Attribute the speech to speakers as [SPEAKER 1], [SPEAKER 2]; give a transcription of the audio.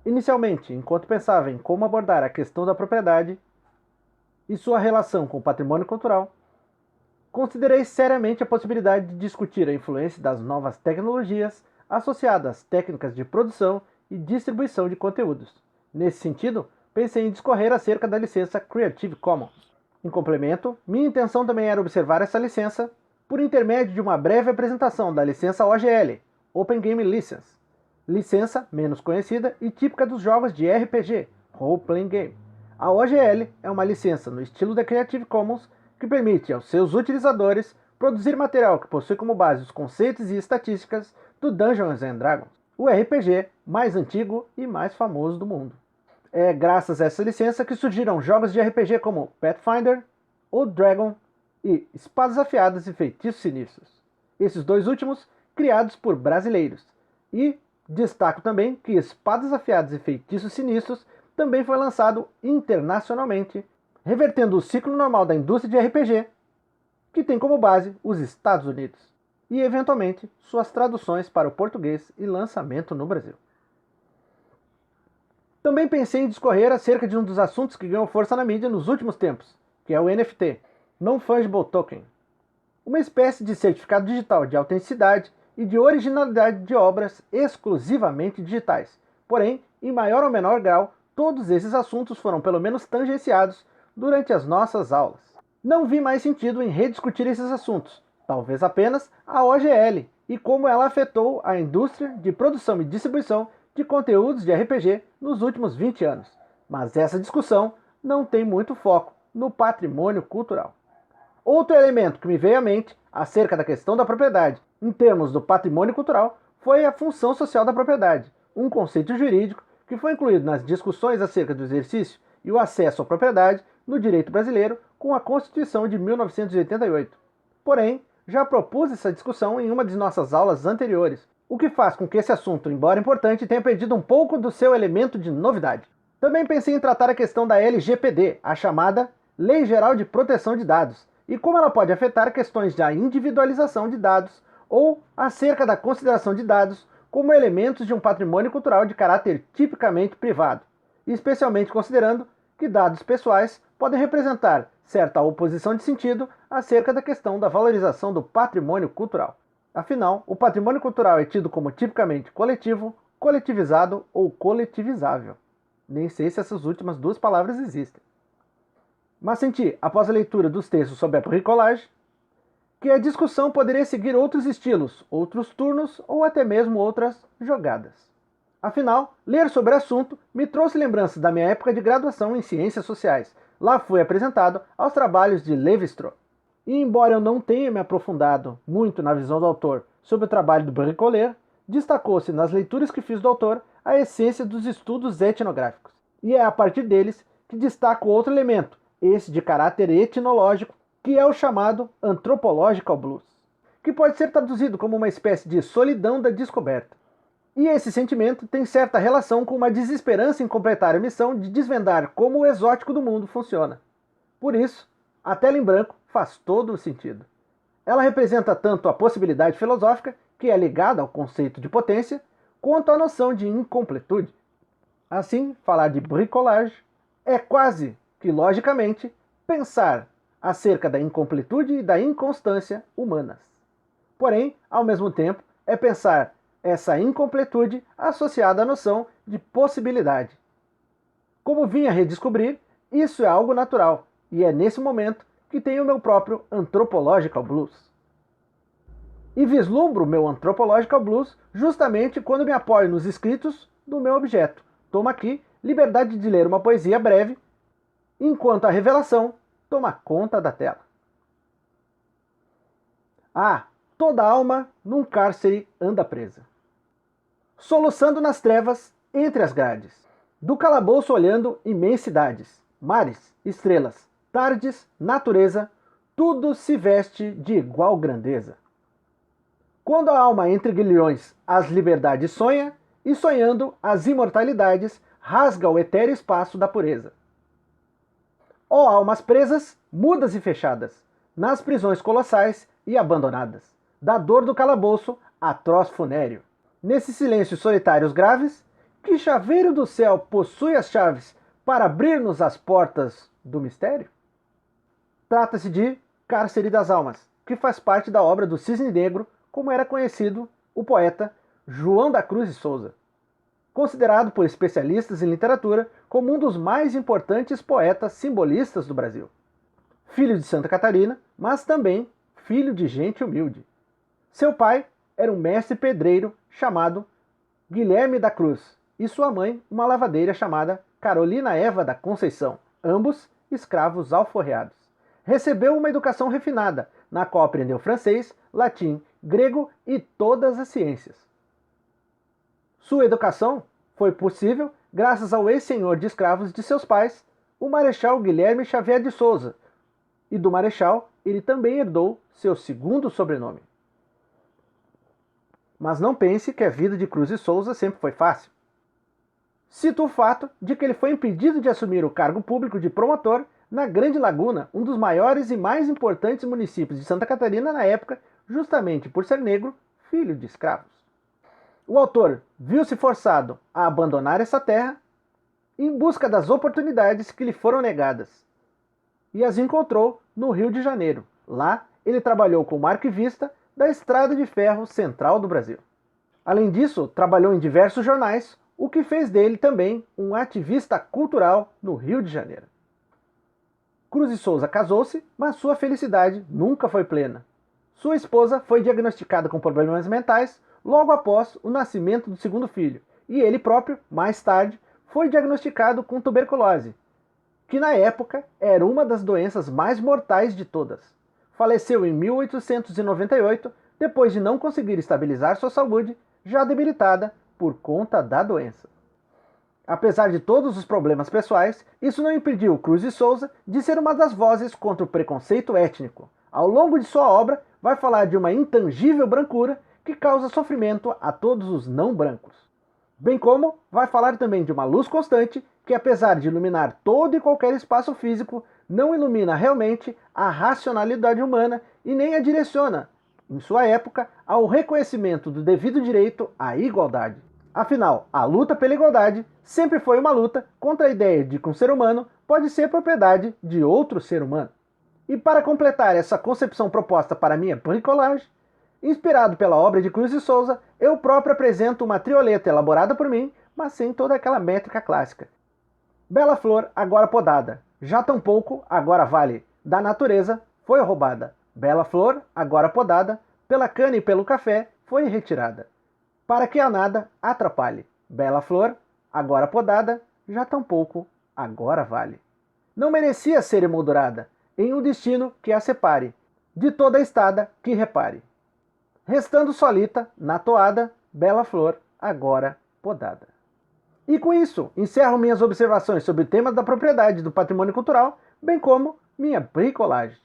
[SPEAKER 1] Inicialmente, enquanto pensava em como abordar a questão da propriedade e sua relação com o patrimônio cultural, considerei seriamente a possibilidade de discutir a influência das novas tecnologias associadas às técnicas de produção e distribuição de conteúdos. Nesse sentido, pensei em discorrer acerca da licença Creative Commons. Em complemento, minha intenção também era observar essa licença por intermédio de uma breve apresentação da licença OGL, Open Game License, licença menos conhecida e típica dos jogos de RPG, Role Playing Game. A OGL é uma licença no estilo da Creative Commons que permite aos seus utilizadores produzir material que possui como base os conceitos e estatísticas do Dungeons and Dragons, o RPG mais antigo e mais famoso do mundo. É graças a essa licença que surgiram jogos de RPG como Pathfinder, Old Dragon e Espadas Afiadas e Feitiços Sinistros. Esses dois últimos criados por brasileiros. E destaco também que Espadas Afiadas e Feitiços Sinistros também foi lançado internacionalmente, revertendo o ciclo normal da indústria de RPG, que tem como base os Estados Unidos, e eventualmente suas traduções para o português e lançamento no Brasil. Também pensei em discorrer acerca de um dos assuntos que ganhou força na mídia nos últimos tempos, que é o NFT, Non-Fungible Token, uma espécie de certificado digital de autenticidade e de originalidade de obras exclusivamente digitais. Porém, em maior ou menor grau, todos esses assuntos foram pelo menos tangenciados durante as nossas aulas. Não vi mais sentido em rediscutir esses assuntos, talvez apenas a OGL e como ela afetou a indústria de produção e distribuição de conteúdos de RPG nos últimos 20 anos. Mas essa discussão não tem muito foco no patrimônio cultural. Outro elemento que me veio à mente acerca da questão da propriedade, em termos do patrimônio cultural, foi a função social da propriedade, um conceito jurídico que foi incluído nas discussões acerca do exercício e o acesso à propriedade no direito brasileiro com a Constituição de 1988. Porém, já propus essa discussão em uma de nossas aulas anteriores, o que faz com que esse assunto, embora importante, tenha perdido um pouco do seu elemento de novidade. Também pensei em tratar a questão da LGPD, a chamada Lei Geral de Proteção de Dados, e como ela pode afetar questões da individualização de dados ou acerca da consideração de dados como elementos de um patrimônio cultural de caráter tipicamente privado, especialmente considerando que dados pessoais podem representar certa oposição de sentido acerca da questão da valorização do patrimônio cultural. Afinal, o patrimônio cultural é tido como tipicamente coletivo, coletivizado ou coletivizável. Nem sei se essas últimas duas palavras existem. Mas senti, após a leitura dos textos sobre a bricolagem, que a discussão poderia seguir outros estilos, outros turnos ou até mesmo outras jogadas. Afinal, ler sobre o assunto me trouxe lembranças da minha época de graduação em Ciências Sociais. Lá fui apresentado aos trabalhos de Lévi-Strauss. E embora eu não tenha me aprofundado muito na visão do autor sobre o trabalho do Bricoleur, destacou-se nas leituras que fiz do autor a essência dos estudos etnográficos. E é a partir deles que destaco outro elemento, esse de caráter etnológico, que é o chamado Anthropological Blues, que pode ser traduzido como uma espécie de solidão da descoberta. E esse sentimento tem certa relação com uma desesperança em completar a missão de desvendar como o exótico do mundo funciona. Por isso, a tela em branco faz todo o sentido. Ela representa tanto a possibilidade filosófica, que é ligada ao conceito de potência, quanto a noção de incompletude. Assim, falar de bricolage é quase que, logicamente, pensar acerca da incompletude e da inconstância humanas. Porém, ao mesmo tempo, é pensar essa incompletude associada à noção de possibilidade. Como vim a redescobrir, isso é algo natural, e é nesse momento que tenho o meu próprio Anthropological Blues. E vislumbro meu Anthropological Blues justamente quando me apoio nos escritos do meu objeto. Tomo aqui liberdade de ler uma poesia breve, enquanto a revelação toma conta da tela. Ah, toda alma num cárcere anda presa, soluçando nas trevas entre as grades, do calabouço olhando imensidades, mares, estrelas, tardes, natureza, tudo se veste de igual grandeza. Quando a alma entre grilhões as liberdades sonha, e sonhando as imortalidades rasga o etéreo espaço da pureza. Ó almas presas, mudas e fechadas, nas prisões colossais e abandonadas, da dor do calabouço atroz funéreo, nesses silêncios solitários graves, Que chaveiro do céu possui as chaves para abrir-nos as portas do mistério? Trata-se de Cárcere das Almas, que faz parte da obra do Cisne Negro, como era conhecido o poeta João da Cruz de Souza, considerado por especialistas em literatura como um dos mais importantes poetas simbolistas do Brasil. Filho de Santa Catarina, mas também filho de gente humilde. Seu pai era um mestre pedreiro chamado Guilherme da Cruz e sua mãe uma lavadeira chamada Carolina Eva da Conceição, ambos escravos alforreados. Recebeu uma educação refinada, na qual aprendeu francês, latim, grego e todas as ciências. Sua educação foi possível graças ao ex-senhor de escravos de seus pais, o Marechal Guilherme Xavier de Souza, e do Marechal ele também herdou seu segundo sobrenome. Mas não pense que a vida de Cruz de Souza sempre foi fácil. Cito o fato de que ele foi impedido de assumir o cargo público de promotor na Grande Laguna, um dos maiores e mais importantes municípios de Santa Catarina na época, justamente por ser negro, filho de escravos. O autor viu-se forçado a abandonar essa terra em busca das oportunidades que lhe foram negadas, e as encontrou no Rio de Janeiro. Lá, ele trabalhou como arquivista da Estrada de Ferro Central do Brasil. Além disso, trabalhou em diversos jornais, o que fez dele também um ativista cultural no Rio de Janeiro. Cruz de Souza casou-se, mas sua felicidade nunca foi plena. Sua esposa foi diagnosticada com problemas mentais logo após o nascimento do segundo filho, e ele próprio, mais tarde, foi diagnosticado com tuberculose, que na época era uma das doenças mais mortais de todas. Faleceu em 1898, depois de não conseguir estabilizar sua saúde, já debilitada por conta da doença. Apesar de todos os problemas pessoais, isso não impediu Cruz de Souza de ser uma das vozes contra o preconceito étnico. Ao longo de sua obra, vai falar de uma intangível brancura que causa sofrimento a todos os não brancos. Bem como vai falar também de uma luz constante que, apesar de iluminar todo e qualquer espaço físico, não ilumina realmente a racionalidade humana e nem a direciona, em sua época, ao reconhecimento do devido direito à igualdade. Afinal, a luta pela igualdade sempre foi uma luta contra a ideia de que um ser humano pode ser propriedade de outro ser humano. E para completar essa concepção proposta para minha bricolagem, inspirado pela obra de Cruz de Souza, eu próprio apresento uma trioleta elaborada por mim, mas sem toda aquela métrica clássica. Bela flor, agora podada, já tampouco, agora vale, da natureza foi roubada. Bela flor, agora podada, pela cana e pelo café foi retirada, para que a nada atrapalhe. Bela flor, agora podada, já tampouco, agora vale. Não merecia ser emoldurada em um destino que a separe, de toda a estada que repare. Restando solita, na toada, bela flor, agora podada. E com isso, encerro minhas observações sobre o tema da propriedade do patrimônio cultural, bem como minha bricolagem.